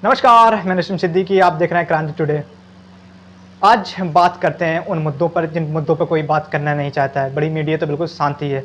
नमस्कार, मैं नसीम सिद्दीकी। आप देख रहे हैं क्रांति टुडे। आज हम बात करते हैं उन मुद्दों पर जिन मुद्दों पर कोई बात करना नहीं चाहता है। बड़ी मीडिया तो बिल्कुल शांति है।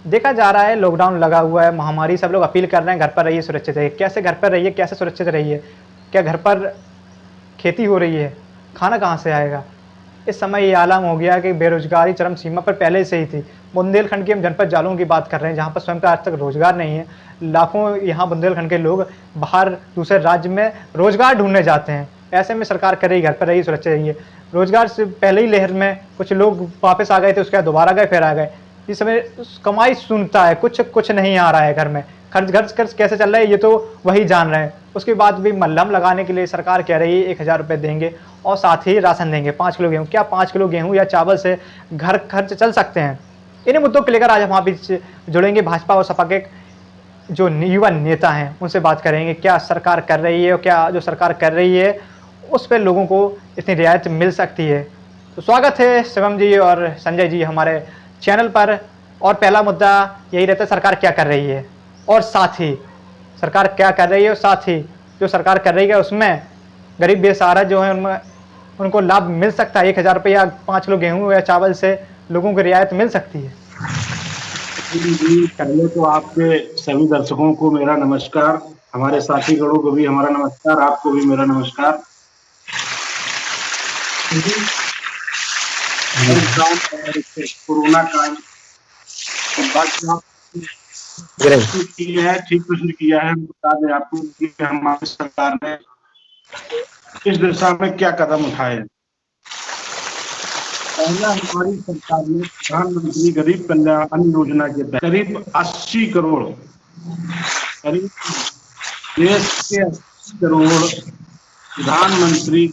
देखा जा रहा है लॉकडाउन लगा हुआ है, महामारी, सब लोग अपील कर रहे हैं घर पर रहिए, सुरक्षित रहिए। कैसे घर पर रहिए, कैसे सुरक्षित रहिए? क्या घर पर खेती हो रही है? खाना कहाँ से आएगा? इस समय ये आलम हो गया कि बेरोजगारी चरम सीमा पर पहले से ही थी। बुंदेलखंड के हम जनपद जालौन की बात कर रहे हैं, जहाँ पर स्वयं का आज तक रोजगार नहीं है। लाखों यहाँ बुंदेलखंड के लोग बाहर दूसरे राज्य में रोजगार ढूंढने जाते हैं। ऐसे में सरकार कर रही घर पर रहिए, सुरक्षित रहिए। रोजगार से पहले ही लहर में कुछ लोग वापस आ गए थे, उसके बाद दोबारा गए, फिर आ गए। इस समय कमाई सुनता है, कुछ नहीं आ रहा है घर में। खर्च कैसे चल रहा है ये तो वही जान रहे हैं। उसके बाद भी मल्लम लगाने के लिए सरकार कह रही है 1000 रुपये देंगे और साथ ही राशन देंगे 5 किलो गेहूँ। क्या 5 किलो गेहूँ या चावल से घर खर्च चल सकते हैं? इन्हीं मुद्दों को लेकर आज हम वहाँ बीच जुड़ेंगे। भाजपा और सपा के जो युवा नेता हैं उनसे बात करेंगे, क्या सरकार कर रही है और क्या जो सरकार कर रही है उस पर लोगों को इतनी रियायत मिल सकती है। तो स्वागत है शिवम जी और संजय जी हमारे चैनल पर। और पहला मुद्दा यही रहता है, सरकार क्या कर रही है और साथ ही सरकार क्या कर रही है और साथ ही जो सरकार कर रही है उसमें गरीब बेसहारा जो है उनमें उनको लाभ मिल सकता है। 1000 रुपये या 5 किलो गेहूँ या चावल से लोगों को रियायत मिल सकती है। जी, पहले तो आपके सभी दर्शकों को मेरा नमस्कार, हमारे साथीगणों को भी हमारा नमस्कार, आपको भी मेरा नमस्कार। कोरोना काल ठीक प्रश्न किया है। बता दें आपको कि हमारी सरकार ने इस दिशा में क्या कदम उठाए हैं। पहला, हमारी सरकार ने प्रधानमंत्री गरीब कल्याण अन्न योजना के तहत करीब 80 करोड़ करीब देश के 80 करोड़ प्रधानमंत्री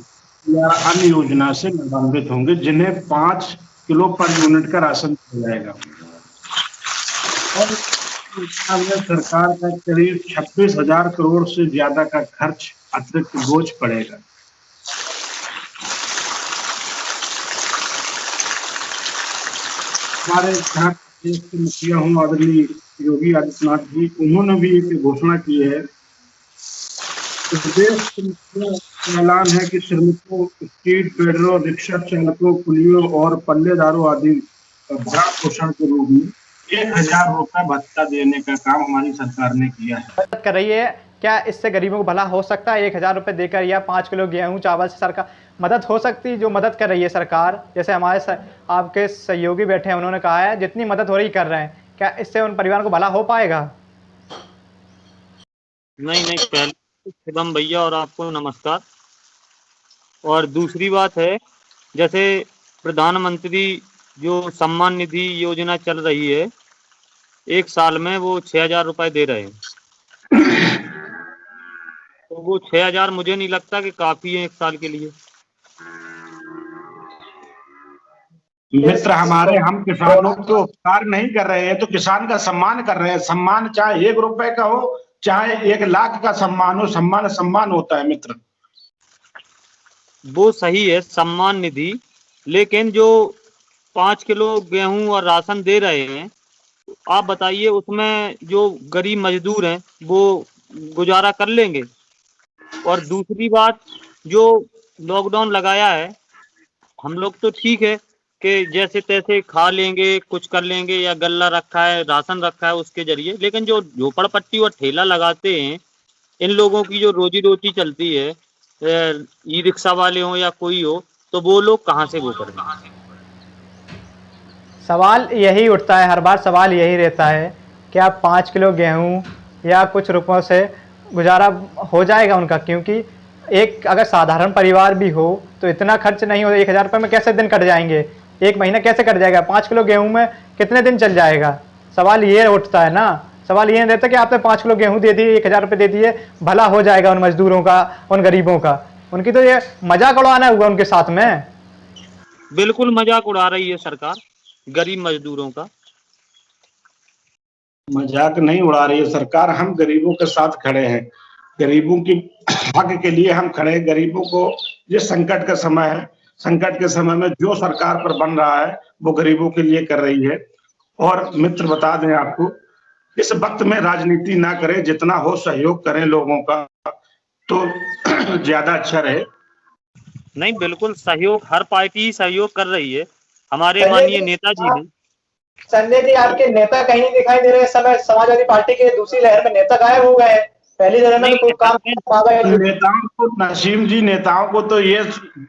अन्न योजना से लाभान्वित होंगे, जिन्हें 5 किलो पर यूनिट का राशन दिया जाएगा। और सरकार का करीब 26,000 करोड़ से ज्यादा का खर्च अतिरिक्त बोझ पड़ेगा। हमारे यहाँ देश के मुखिया हूँ आदरणीय योगी आदित्यनाथ जी, उन्होंने भी एक घोषणा की है। देश का ऐलान है कि श्रमिकों, स्ट्रीट वेंडरों, रिक्शा चालकों, कुलियों और पल्लेदारों आदि भरण पोषण के रूप में 1000 रुपये भत्ता देने का काम हमारी सरकार ने किया है। मदद कर रही है, क्या इससे गरीबों को भला हो सकता है? 1000 रुपये देकर या 5 किलो गेहूँ चावल से सरकार मदद हो सकती है? जो मदद कर रही है सरकार, जैसे हमारे आपके सहयोगी बैठे हैं, उन्होंने कहा है जितनी मदद हो रही कर रहे हैं, क्या इससे उन परिवारों को भला हो पाएगा? नहीं, पहले शिवम भैया और आपको नमस्कार। और दूसरी बात है, जैसे प्रधानमंत्री जो सम्मान निधि योजना चल रही है, एक साल में वो 6000 रुपए दे रहे हैं। तो वो 6000 मुझे नहीं लगता कि काफी है एक साल के लिए। मित्र, हम किसानों को उपकार नहीं कर रहे हैं, तो किसान का सम्मान कर रहे हैं। सम्मान चाहे 1 रुपए का हो, चाहे 1 लाख का सम्मान हो, सम्मान होता है मित्र। वो सही है सम्मान निधि, लेकिन जो 5 किलो गेहूं और राशन दे रहे हैं, आप बताइए उसमें जो गरीब मजदूर हैं वो गुजारा कर लेंगे? और दूसरी बात, जो लॉकडाउन लगाया है, हम लोग तो ठीक है कि जैसे तैसे खा लेंगे, कुछ कर लेंगे, या गल्ला रखा है, राशन रखा है उसके जरिए, लेकिन जो झोपड़पट्टी और ठेला लगाते हैं, इन लोगों की जो रोजी रोटी चलती है, ई रिक्शा वाले हो या कोई हो, तो वो लोग कहाँ से वो करेंगे? सवाल यही उठता है, हर बार सवाल यही रहता है, क्या 5 किलो गेहूँ या कुछ रुपयों से गुजारा हो जाएगा उनका? क्योंकि एक अगर साधारण परिवार भी हो तो इतना खर्च नहीं हो। 1000 रुपये में कैसे दिन कट जाएंगे? एक महीना कैसे कट जाएगा? 5 किलो गेहूँ में कितने दिन चल जाएगा? सवाल ये उठता है ना। सवाल ये नहीं रहता कि आपने 5 किलो गेहूँ दे दिए, 1000 रुपये दे दिए, भला हो जाएगा उन मजदूरों का, उन गरीबों का। उनकी तो ये मजाक उड़ाना हुआ उनके साथ में। बिल्कुल मजाक उड़ा रही है सरकार गरीब मजदूरों का। मजाक नहीं उड़ा रही है सरकार, हम गरीबों के साथ खड़े हैं। गरीबों की हक के लिए हम खड़े हैं। गरीबों को जिस संकट का समय है, संकट के समय में जो सरकार पर बन रहा है वो गरीबों के लिए कर रही है। और मित्र, बता दें आपको, इस वक्त में राजनीति ना करें, जितना हो सहयोग करें लोगों का। तो ज्यादा अच्छा रहे। नहीं, बिल्कुल सहयोग, हर पार्टी सहयोग कर रही है। हमारे संजय माननीय जी नेताजी आप हैं। संजय जी आपके नेता कहीं नहीं दिखाई दे रहे इस समय। समाजवादी पार्टी के दूसरी लहर में नेता गायब हो गए हैं। पहली लहर में नहीं, तो कोई काम पावा ही। नेताओं को, नसीम जी, नेताओं को तो ये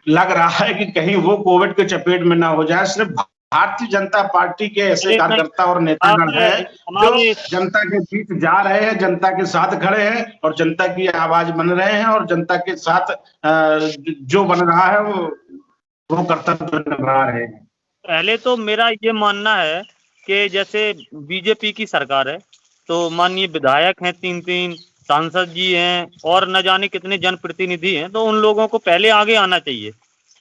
लग रहा है कि कहीं वो कोविड के चपेट में ना हो जाए। सिर्फ भारतीय जनता पार्टी के ऐसे अरे नहीं, कार्यकर्ता और आप नेतागण हैं जो हमारे जनता के बीच जा रहे हैं, जनता के साथ खड़े हैं और जनता की आवाज बन रहे हैं, और जनता के साथ जो बन रहा है वो कर्तव्य निभा रहे हैं। पहले तो मेरा ये मानना है कि जैसे बीजेपी की सरकार है, तो माननीय विधायक हैं, 3-3 सांसद जी हैं और न जाने कितने जनप्रतिनिधि हैं, तो उन लोगों को पहले आगे आना चाहिए।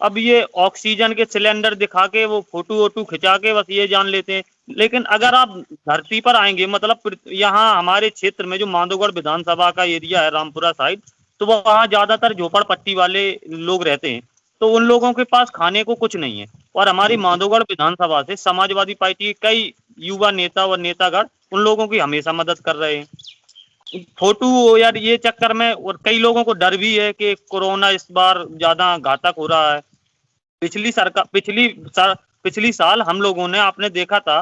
अब ये ऑक्सीजन के सिलेंडर दिखा के वो फोटो वोटो खिंचा के बस ये जान लेते हैं। लेकिन अगर आप धरती पर आएंगे, मतलब यहाँ हमारे क्षेत्र में जो माधोगढ़ विधानसभा का एरिया है, रामपुरा साइड, तो वहाँ ज्यादातर झोपड़पट्टी वाले लोग रहते हैं। तो उन लोगों के पास खाने को कुछ नहीं है। और हमारी माधोगढ़ विधानसभा से समाजवादी पार्टी के कई युवा नेता और नेतागण उन लोगों की हमेशा मदद कर रहे हैं। फोटो यार ये चक्कर में, और कई लोगों को डर भी है कि कोरोना इस बार ज्यादा घातक हो रहा है। पिछली साल हम लोगों ने, आपने देखा था,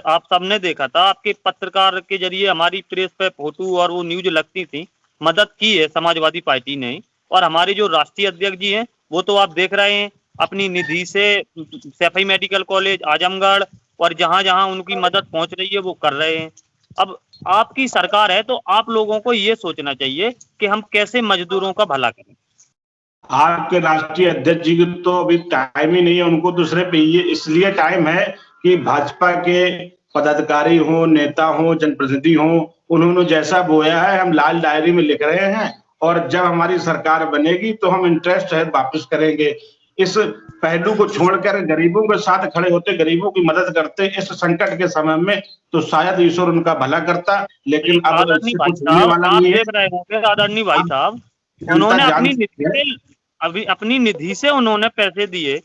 आप सबने देखा था, आपके पत्रकार के जरिए हमारी प्रेस पे फोटो और वो न्यूज लगती थी। मदद की है समाजवादी पार्टी ने। और हमारे जो राष्ट्रीय अध्यक्ष जी हैं, वो तो आप देख रहे हैं अपनी निधि से सैफई मेडिकल कॉलेज आजमगढ़ और जहां जहां उनकी मदद पहुंच रही है वो कर रहे हैं। अब आपकी सरकार है, तो आप लोगों को ये सोचना चाहिए कि हम कैसे मजदूरों का भला करें। आपके राष्ट्रीय अध्यक्ष जी को तो अभी टाइम ही नहीं है, उनको दूसरे पे ये इसलिए टाइम है कि भाजपा के पदाधिकारी हो, नेता हो, जनप्रतिनिधि हो, उन्होंने जैसा बोया है हम लाल डायरी में लिख रहे हैं, और जब हमारी सरकार बनेगी तो हम इंटरेस्ट है वापस करेंगे। इस पहलू को छोड़कर गरीबों के साथ खड़े होते, गरीबों की मदद करते इस संकट के समय में, तो शायद ईश्वर उनका भला करता। लेकिन अब आदरणीय इससे भाई कुछ होने साहब, वाला आप नहीं है। देख रहे होंगे आदरणीय भाई अब साहब, जनता उन्होंने अपनी जानती निधि है। से, अभी अपनी निधि से उन्होंने पैसे दिए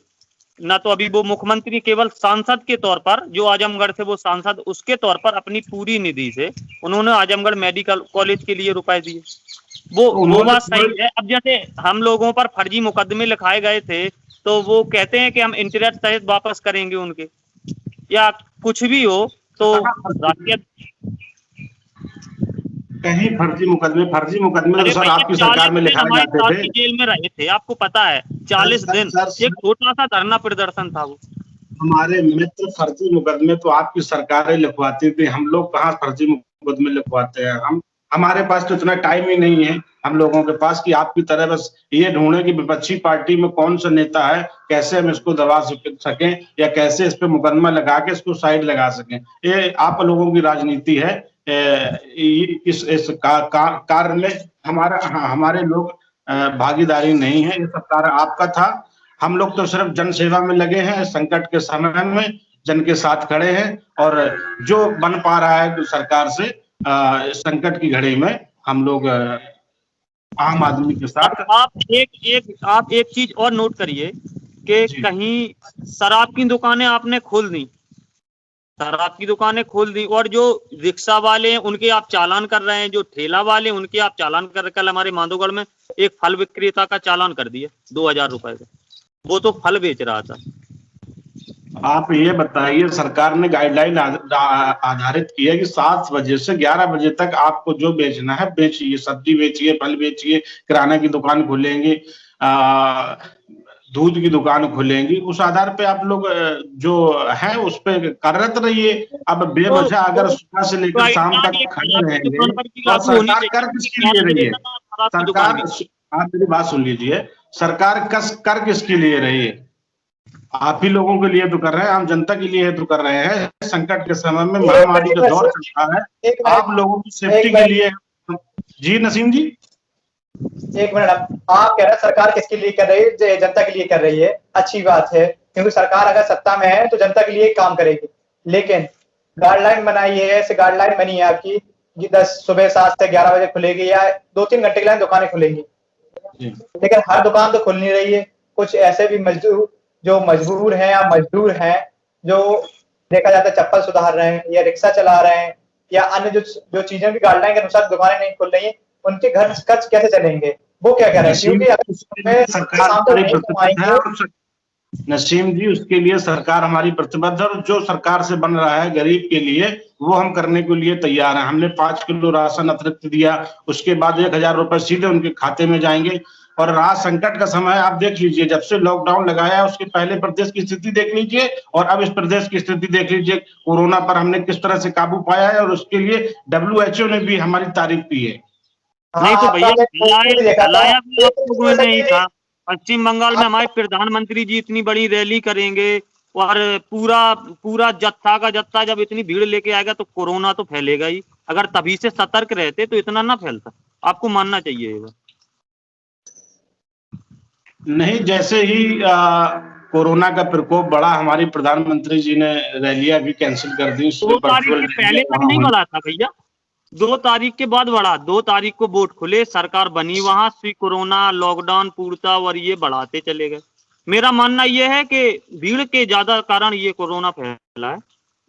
ना। तो अभी वो मुख्यमंत्री केवल सांसद के तौर पर, जो आजमगढ़ से वो सांसद, उसके तौर पर अपनी पूरी निधि से उन्होंने आजमगढ़ मेडिकल कॉलेज के लिए रुपए दिए। तो वो उन्होंने बात सही है। अब जैसे हम लोगों पर फर्जी मुकदमे लिखाए गए थे, तो वो कहते हैं कि हम इंटरेस्ट सहित वापस करेंगे उनके, या कुछ भी हो तो राष्ट्रीय। कहीं फर्जी मुकदमे तो अरे सर भैया, आपकी सरकार 40 में दिन लिखाए हमारी जाते थे। पार्टी जेल में रहे थे, आपको पता है। सर 40 सर दिन सर, एक सर छोटा सा धरना प्रदर्शन था वो। हमारे मित्र फर्जी मुकदमे तो आपकी सरकारें लिखवाती थी, हम लोग कहाँ फर्जी मुकदमे लिखवाते हैं। हम हमारे पास तो इतना टाइम ही नहीं है हम लोगों के पास कि आपकी तरह बस ये ढूंढे कि विपक्षी पार्टी में कौन सा नेता है, कैसे हम इसको दबा सकें या कैसे इस पे मुकदमा लगा के इसको साइड लगा सकें। ये आप लोगों की राजनीति है। इस कार्य में हमारे लोग भागीदारी नहीं है। ये सब कार्य आपका था। हम लोग तो सिर्फ जन सेवा में लगे हैं, संकट के समय में जन के साथ खड़े हैं, और जो बन पा रहा है तो सरकार से संकट की घड़ी में हम लोग आम आदमी के अब साथ। आप एक चीज और नोट करिए कि जी कहीं शराब की दुकानें आपने खोल दी, शराब की दुकानें खोल दी, और जो रिक्शा वाले हैं उनके आप चालान कर रहे हैं, जो ठेला वाले हैं उनके आप चालान कर। कल हमारे माधोगढ़ में एक फल विक्रेता का चालान कर दिया 2000 रुपए का, वो तो फल बेच रहा था। आप ये बताइए, सरकार ने गाइडलाइन आधारित की है कि 7 बजे से 11 बजे तक आपको जो बेचना है बेचिए, सब्जी बेचिए, फल बेचिए, किराना की दुकान खोलेंगे, दूध की दुकान खोलेंगी। उस आधार पे आप लोग जो है उस पे कार्यरत रहिए। अब तो बेवजह अगर सुबह से लेकर शाम गाइडलाइन तक एक खड़े शराब की रहेंगे दुकान पर भी तो लागू होनी सरकार कर चाहिए कि किसके लिए आप रही है? बेचना शराब की दुकान सरकार, भी। आप मेरी बात सुन लीजिए, सरकार कर किसके लिए रही है? आप ही लोगों के लिए तो कर रहे हैं, आम जनता के लिए तो कर रहे हैं। संकट के समय में एक महामारी मिनट का दौर चल रहा है, एक मिनट आप लोगों की एक सेफ्टी के मिनट लिए। जी नसीम जी। एक मिनट आप कह रहे हैं सरकार किसके लिए कर रही है? जनता के लिए कर रही है। अच्छी बात है, क्योंकि सरकार अगर सत्ता में है तो जनता के लिए काम करेगी। लेकिन गाइडलाइन बनाई है, ऐसे गाइडलाइन बनी है आपकी कि 10 सुबह 7 से 11 बजे खुलेगी या 2-3 घंटे के लिए दुकानें खुलेंगी। लेकिन हर दुकान तो खुल नहीं रही है। कुछ ऐसे भी मजदूर जो मजबूर हैं या मजदूर हैं, जो देखा जाता है चप्पल सुधार रहे हैं या रिक्शा चला रहे हैं या अन्य जो चीजें भी गाइडलाइन के अनुसार दुकानें नहीं खुल रही हैं, उनके घर खर्च कैसे चलेंगे? वो क्या कह रहे हैं? क्योंकि अगर सरकार किसान तो हमारी नहीं प्रतिबद्ध है, कमाएंगे। और नसीम जी उसके लिए सरकार हमारी प्रतिबद्ध है, और जो सरकार से बन रहा है गरीब के लिए वो हम करने के लिए तैयार हैं। हमने 5 किलो राशन अतिरिक्त दिया, उसके बाद 1,000 रुपए सीधे उनके खाते में जाएंगे। और राहत संकट का समय आप देख लीजिए, जब से लॉकडाउन लगाया है उसके पहले प्रदेश की स्थिति देख लीजिए और अब इस प्रदेश की स्थिति देख लीजिए। कोरोना पर हमने किस तरह से काबू पाया है, और उसके लिए WHO ने भी हमारी तारीफ की है। नहीं तो भैया देखा था फैलाया भी आप लोगों ने ही सकती थी। था। पश्चिम बंगाल में हमारे प्रधानमंत्री जी इतनी बड़ी रैली करेंगे और पूरा पूरा जत्था का जत्था जब इतनी भीड़ लेके आएगा तो कोरोना तो फैलेगा ही। अगर तभी से सतर्क रहते तो इतना ना फैलता, आपको मानना चाहिए। नहीं, जैसे ही कोरोना का प्रकोप बढ़ा, हमारी प्रधानमंत्री जी ने रैलियां भी कैंसिल कर दी, उसमें 2 तारीख वर्चुअल के पहले रैलियां तक वहां नहीं हुई। बढ़ा था भैया, 2 तारीख के बाद बढ़ा। 2 तारीख को वोट खुले, सरकार बनी, वहां से कोरोना लॉकडाउन पूर्णता और ये बढ़ाते चले गए। मेरा मानना ये है कि भीड़ के ज्यादा कारण ये कोरोना फैला है।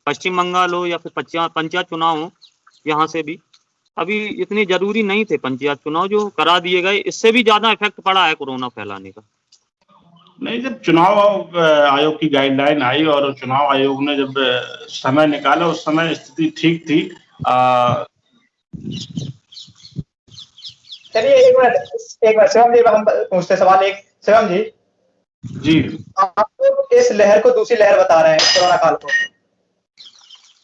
पश्चिम बंगाल हो या फिर पंचायत चुनाव हो, यहाँ से भी अभी इतने जरूरी नहीं थे पंचायत चुनाव जो करा दिए गए, इससे भी ज्यादा इफेक्ट पड़ा है कोरोना फैलाने का। नहीं, जब चुनाव आयोग की गाइडलाइन आई और चुनाव आयोग ने जब समय निकाला, उस समय स्थिति ठीक थी। चलिए एक मिनट शिवम जी, हम पूछते सवाल एक। शिवम जी, जी, आप इस लहर को दूसरी लहर बता रहे हैं, कोरोना काल को,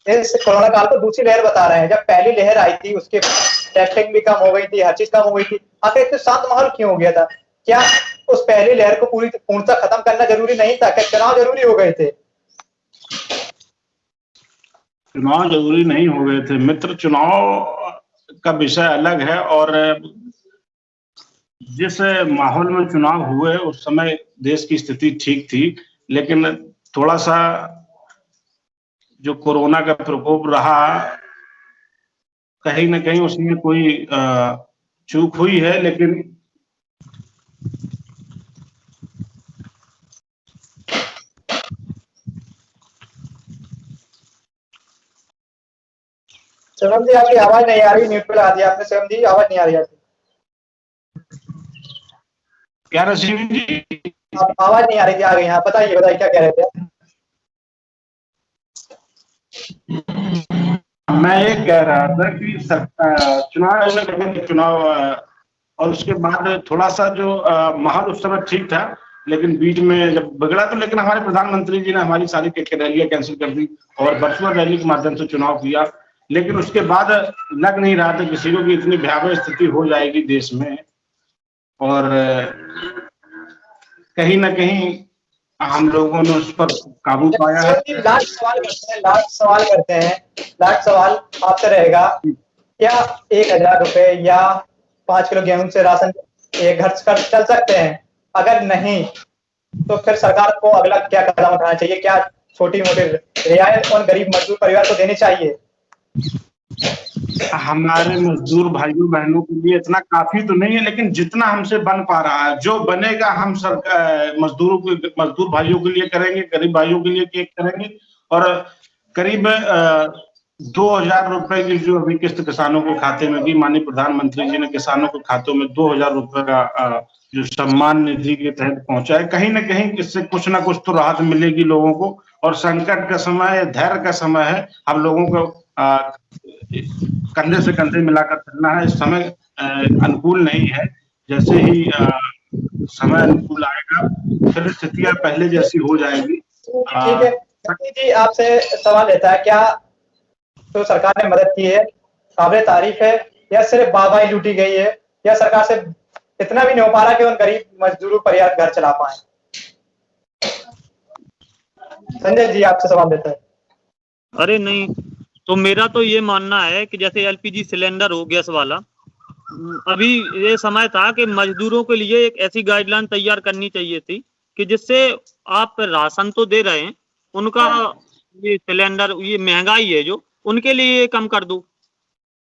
इस कोरोना काल को दूसरी लहर बता रहे हैं। जब पहली लहर आई थी उसके टेस्टिंग भी कम हो गई थी, हर चीज कम हो गई थी, आखिर इतना शांत माहौल क्यों हो गया था? क्या उस पहली लहर को पूर्णतः खत्म करना जरूरी नहीं था? क्या चुनाव जरूरी हो गए थे? चुनाव जरूरी नहीं हो गए थे मित्र, चुनाव का विषय अलग है। और जिस माहौल में चुनाव हुए उस समय देश की स्थिति ठीक थी, लेकिन थोड़ा सा जो कोरोना का प्रकोप रहा, कहीं न कहीं उसमें कोई चूक हुई है। लेकिन शिवम जी, आपकी आवाज नहीं आ रही, म्यूट पे लगा दिया आपने। शिवम जी, आवाज नहीं आ रही आपकी। क्या नसीम जी, आवाज नहीं आ रही थी, आ गई। हाँ, बताइए क्या कह रहे थे? मैं ये कह रहा था कि चुनाव और उसके बाद थोड़ा सा जो माहौल उस समय ठीक था, लेकिन बीच में जब बिगड़ा तो, लेकिन हमारे प्रधानमंत्री जी ने हमारी सारी रैलियां कैंसिल कर दी और वर्चुअल रैली के माध्यम से चुनाव किया। लेकिन उसके बाद लग नहीं रहा था किसी को कि इतनी भयावह स्थिति हो जाएगी देश में। और कहीं ना कहीं हम लोगों ने उस पर काबू पाया है। लास्ट सवाल करते हैं। लास्ट सवाल आपसे रहेगा, क्या 1,000 रुपए या 5 किलो गेहूं से राशन एक घर चल सकते हैं? अगर नहीं तो फिर सरकार को अगला क्या कदम उठाना चाहिए? क्या छोटी मोटी रियायत उन गरीब मजदूर परिवार को देनी चाहिए? हमारे मजदूर भाइयों बहनों के लिए इतना काफी तो नहीं है, लेकिन जितना हमसे बन पा रहा है, जो बनेगा हम मजदूर भाइयों के लिए करेंगे, गरीब भाइयों के लिए करेंगे। और करीब 2,000 रुपए की जो अभी किस्त किसानों के खाते में दी, माननीय प्रधानमंत्री जी ने किसानों के खातों में 2,000 रुपए का जो सम्मान निधि के तहत पहुंचा है। कहीं ना कहीं इससे कुछ ना कुछ तो राहत मिलेगी लोगों को। और संकट का समय है, धैर्य का समय है, हम लोगों को कंधे से कंधे मिलाकर चलना है। इस समय अनुकूल नहीं है, जैसे ही समय अनुकूल आएगा फिर स्थितियां पहले जैसी हो जाएगी। ठीक है जी, आपसे सवाल रहता है, क्या तो सरकार ने मदद की है, काबिल तारीफ है, या सिर्फ वाहवाही लूटी गई है, या सरकार से इतना भी नहीं हो पा रहा कि उन गरीब मजदूरों परिवार घर चला पाए? संजय जी, आपसे सवाल देता है। अरे नहीं, तो मेरा तो ये मानना है कि जैसे LPG सिलेंडर हो गैस वाला, अभी ये समय था कि मजदूरों के लिए एक ऐसी गाइडलाइन तैयार करनी चाहिए थी कि जिससे आप राशन तो दे रहे हैं, उनका ये सिलेंडर, ये महंगाई है जो, उनके लिए कम कर दो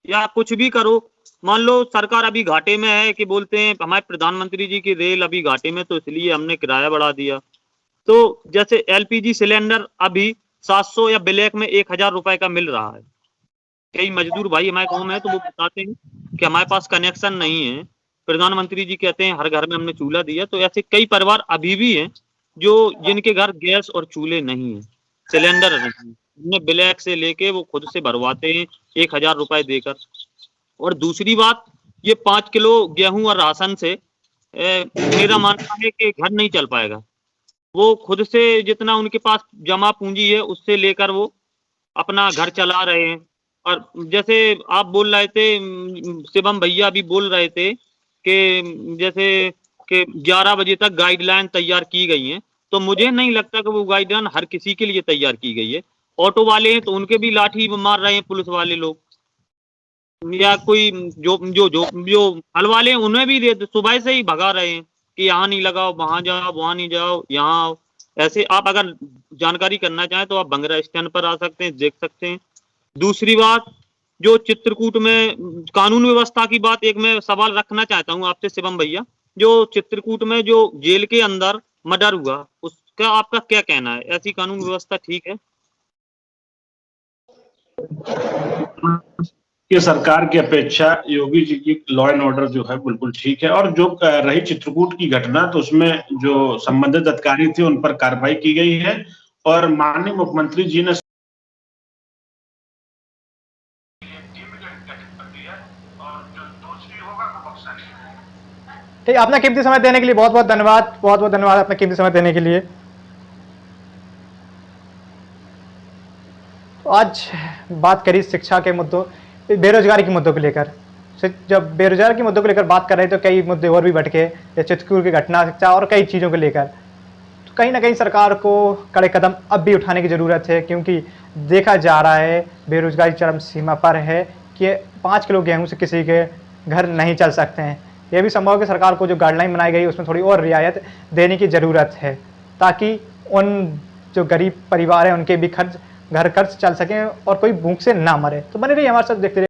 या कुछ भी करो। मान लो सरकार अभी घाटे में है कि बोलते हैं हमारे प्रधानमंत्री जी की रेल अभी घाटे में, तो इसलिए हमने किराया बढ़ा दिया। तो जैसे LPG सिलेंडर अभी 700 या ब्लैक में 1,000 रुपए का मिल रहा है। कई मजदूर भाई हमारे गाँव में है तो वो बताते हैं कि हमारे पास कनेक्शन नहीं है, प्रधानमंत्री जी कहते हैं हर घर में हमने चूल्हा दिया, तो ऐसे कई परिवार अभी भी हैं जो जिनके घर गैस और चूल्हे नहीं है, सिलेंडर नहीं है। उन्हें ब्लैक से लेके वो खुद से भरवाते हैं 1000 रुपए देकर। और दूसरी बात, ये 5 किलो गेहूं और राशन से मेरा मानना है कि घर नहीं चल पाएगा। वो खुद से जितना उनके पास जमा पूंजी है उससे लेकर वो अपना घर चला रहे हैं। और जैसे आप बोल रहे थे, शिवम भैया भी बोल रहे थे कि जैसे कि 11 बजे तक गाइडलाइन तैयार की गई हैं, तो मुझे नहीं लगता कि वो गाइडलाइन हर किसी के लिए तैयार की गई है। ऑटो वाले हैं तो उनके भी लाठी मार रहे हैं पुलिस वाले लोग, या कोई जो हल वाले हैं उन्हें भी सुबह से ही भगा रहे हैं कि यहाँ नहीं लगाओ, वहां जाओ, वहां नहीं जाओ, यहाँ आओ। ऐसे आप अगर जानकारी करना चाहें तो आप बंगरा स्टैंड पर आ सकते हैं, देख सकते हैं। दूसरी बात, जो चित्रकूट में कानून व्यवस्था की बात एक मैं सवाल रखना चाहता हूं आपसे शिवम भैया, जो चित्रकूट में जो जेल के अंदर मर्डर हुआ उसका आपका क्या कहना है? ऐसी कानून व्यवस्था ठीक है? कि सरकार की अपेक्षा योगी जी की लॉ एंड ऑर्डर जो है बिल्कुल ठीक है। और जो रही चित्रकूट की घटना, तो उसमें जो संबंधित अधिकारी थे उन पर कार्रवाई की गई है और माननीय मुख्यमंत्री जी ने ठीक, अपना कीमती समय देने के लिए बहुत बहुत धन्यवाद, बहुत बहुत धन्यवाद अपना कीमती समय देने के लिए। तो आज बात करी शिक्षा के मुद्दों, बेरोजगारी के मुद्दों को लेकर। जब बेरोजगारी के मुद्दों को लेकर बात कर रहे हैं तो कई मुद्दे और भी भटके, जैसे चित्रकूट की घटना, शिक्षा और कई चीज़ों को लेकर। तो कहीं ना कहीं सरकार को कड़े कदम अब भी उठाने की ज़रूरत है, क्योंकि देखा जा रहा है बेरोजगारी चरम सीमा पर है कि 5 किलो गेहूँ से किसी के घर नहीं चल सकते हैं। यह भी संभव है कि सरकार को जो गाइडलाइन बनाई गई उसमें थोड़ी और रियायत देने की ज़रूरत है, ताकि उन जो गरीब परिवार हैं उनके भी घर खर्च चल सकें और कोई भूख से ना मरे। तो बने रहिए हमारे साथ, देखते रहिए।